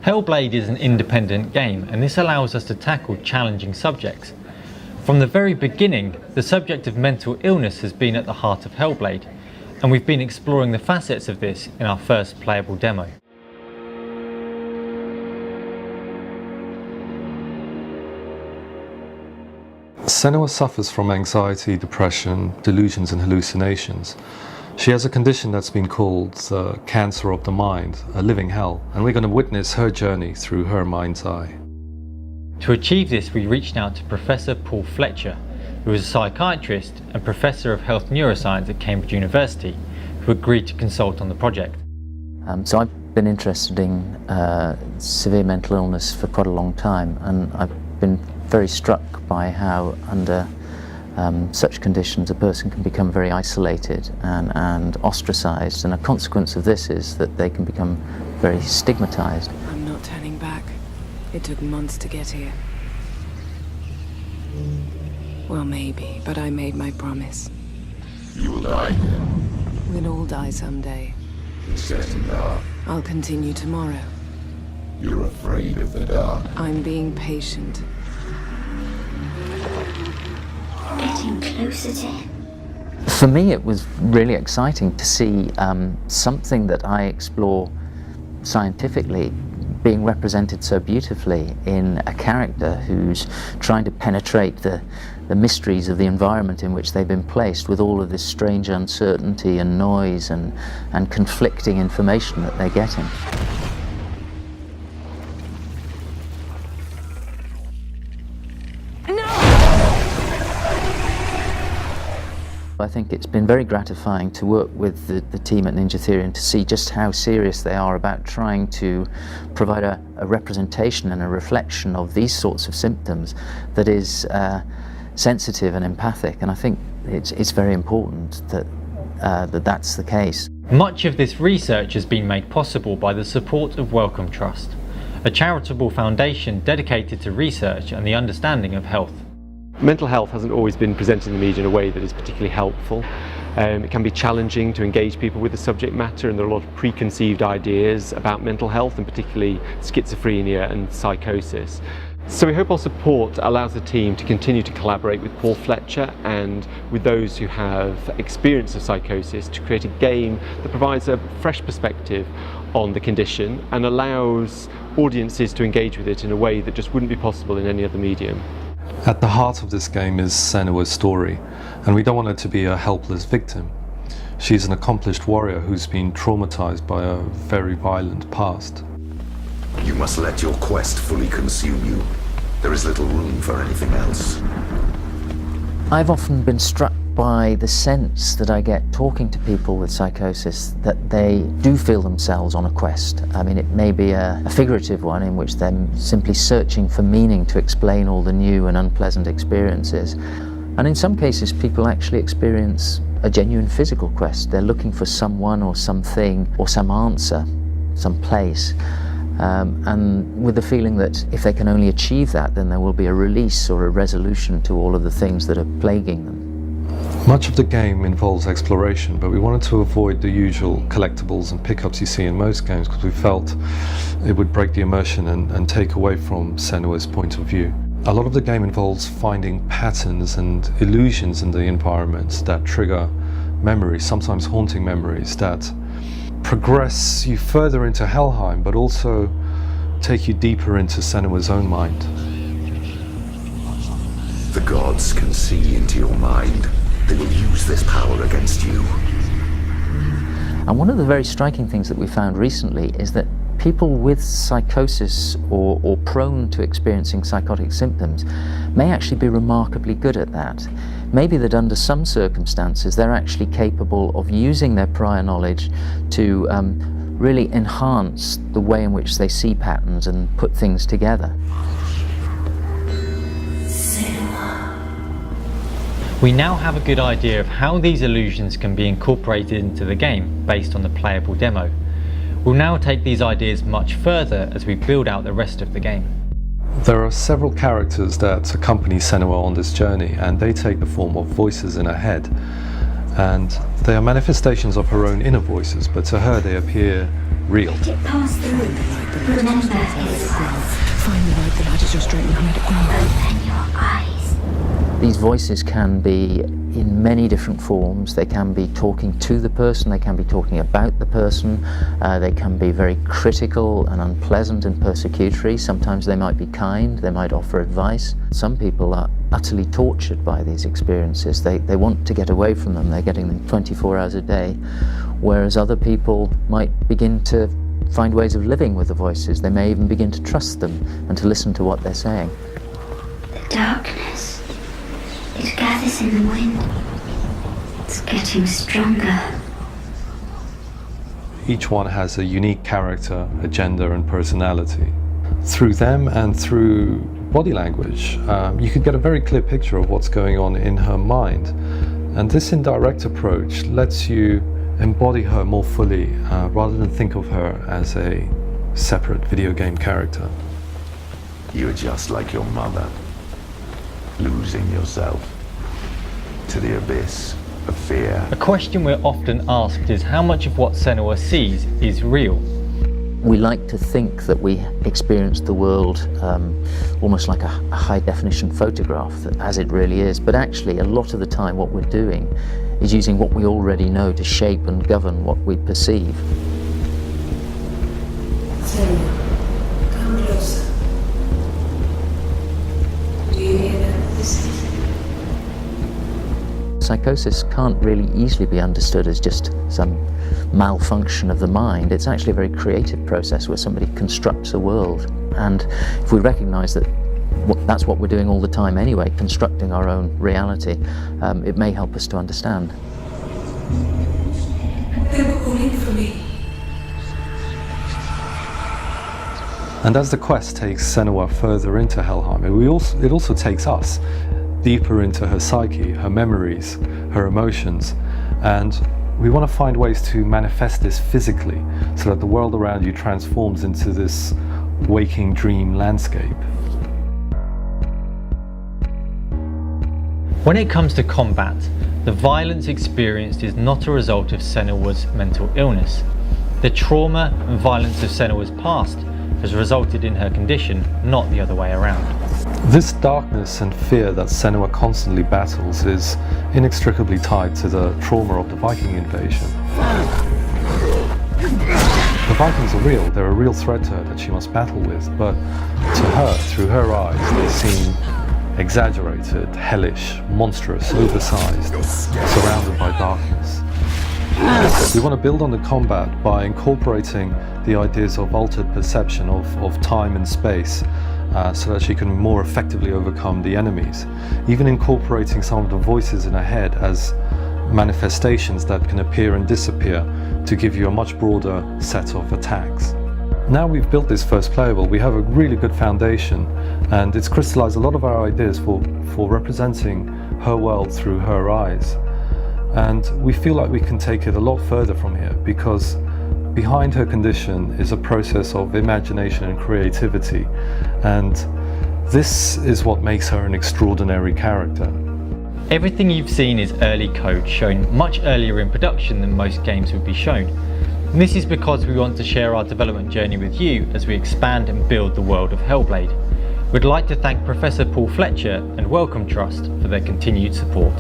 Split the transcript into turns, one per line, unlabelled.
Hellblade is an independent game, and this allows us to tackle challenging subjects. From the very beginning, the subject of mental illness has been at the heart of Hellblade, and we've been exploring the facets of this in our first playable demo.
Senua suffers from anxiety, depression, delusions and hallucinations. She has a condition that's been called the cancer of the mind, a living hell, and we're going to witness her journey through her mind's eye.
To achieve this, we reached out to Professor Paul Fletcher, who is a psychiatrist and Professor of Health Neuroscience at Cambridge University, who agreed to consult on the project.
So I've been interested in severe mental illness for quite a long time, and I've been very struck by how under such conditions a person can become very isolated and ostracized, and a consequence of this is that they can become very stigmatized.
I'm not turning back. It took months to get here. Well, maybe, but I made my promise.
You will die here.
We'll all die someday.
It's getting dark.
I'll continue tomorrow.
You're afraid of the dark.
I'm being patient.
Getting closer to him.
For me, it was really exciting to see something that I explore scientifically being represented so beautifully in a character who's trying to penetrate the mysteries of the environment in which they've been placed, with all of this strange uncertainty and noise and conflicting information that they're getting. I think it's been very gratifying to work with the team at Ninja Theory and to see just how serious they are about trying to provide a representation and a reflection of these sorts of symptoms that is sensitive and empathic, and I think it's very important that that's the case.
Much of this research has been made possible by the support of Wellcome Trust, a charitable foundation dedicated to research and the understanding of health.
Mental health hasn't always been presented in the media in a way that is particularly helpful. It can be challenging to engage people with the subject matter, and there are a lot of preconceived ideas about mental health, and particularly schizophrenia and psychosis. So we hope our support allows the team to continue to collaborate with Paul Fletcher and with those who have experience of psychosis to create a game that provides a fresh perspective on the condition and allows audiences to engage with it in a way that just wouldn't be possible in any other medium.
At the heart of this game is Senua's story, and we don't want her to be a helpless victim. She's an accomplished warrior who's been traumatized by a very violent past.
You must let your quest fully consume you. There is little room for anything else.
I've often been struck by the sense that I get talking to people with psychosis that they do feel themselves on a quest. I mean, it may be a figurative one in which they're simply searching for meaning to explain all the new and unpleasant experiences. And in some cases, people actually experience a genuine physical quest. They're looking for someone or something or some answer, some place. And with the feeling that if they can only achieve that, then there will be a release or a resolution to all of the things that are plaguing them.
Much of the game involves exploration, but we wanted to avoid the usual collectibles and pickups you see in most games because we felt it would break the immersion and take away from Senua's point of view. A lot of the game involves finding patterns and illusions in the environment that trigger memories, sometimes haunting memories, that progress you further into Helheim, but also take you deeper into Senua's own mind.
The gods can see into your mind. They will use this power against you.
And one of the very striking things that we found recently is that people with psychosis or prone to experiencing psychotic symptoms may actually be remarkably good at that. Maybe that under some circumstances they're actually capable of using their prior knowledge to really enhance the way in which they see patterns and put things together.
We now have a good idea of how these illusions can be incorporated into the game based on the playable demo. We'll now take these ideas much further as we build out the rest of the game.
There are several characters that accompany Senua on this journey, and they take the form of voices in her head. And they are manifestations of her own inner voices, but to her they appear real.
It passed through. Remember his
Find the light that lights your straight behind it.
Open your eyes.
These voices can be in many different forms. They can be talking to the person, they can be talking about the person, they can be very critical and unpleasant and persecutory. Sometimes they might be kind, they might offer advice. Some people are utterly tortured by these experiences. They want to get away from them, they're getting them 24 hours a day, whereas other people might begin to find ways of living with the voices. They may even begin to trust them and to listen to what they're saying.
The darkness. It gathers in the wind. It's getting stronger.
Each one has a unique character, agenda and personality. Through them and through body language, you could get a very clear picture of what's going on in her mind. And this indirect approach lets you embody her more fully, rather than think of her as a separate video game character.
You're just like your mother, losing yourself to the abyss of fear.
A question we're often asked is how much of what Senua sees is real?
We like to think that we experience the world almost like a high-definition photograph, as it really is, but actually a lot of the time what we're doing is using what we already know to shape and govern what we perceive.
Senua, come closer. Do you hear that whistling?
Psychosis can't really easily be understood as just some malfunction of the mind. It's actually a very creative process where somebody constructs a world. And if we recognize that that's what we're doing all the time anyway, constructing our own reality, it may help us to understand.
They were calling for me.
And as the quest takes Senua further into Helheim, it also takes us deeper into her psyche, her memories, her emotions, and we want to find ways to manifest this physically so that the world around you transforms into this waking dream landscape.
When it comes to combat, the violence experienced is not a result of Senua's mental illness. The trauma and violence of Senua's past has resulted in her condition, not the other way around.
This darkness and fear that Senua constantly battles is inextricably tied to the trauma of the Viking invasion. The Vikings are real, they're a real threat to her that she must battle with, but to her, through her eyes, they seem exaggerated, hellish, monstrous, oversized, surrounded by darkness. We want to build on the combat by incorporating the ideas of altered perception of time and space, so that she can more effectively overcome the enemies, even incorporating some of the voices in her head as manifestations that can appear and disappear to give you a much broader set of attacks. Now we've built this first playable, we have a really good foundation, and it's crystallized a lot of our ideas for representing her world through her eyes. And we feel like we can take it a lot further from here, because behind her condition is a process of imagination and creativity, and this is what makes her an extraordinary character.
Everything you've seen is early code, shown much earlier in production than most games would be shown. And this is because we want to share our development journey with you as we expand and build the world of Hellblade. We'd like to thank Professor Paul Fletcher and Wellcome Trust for their continued support.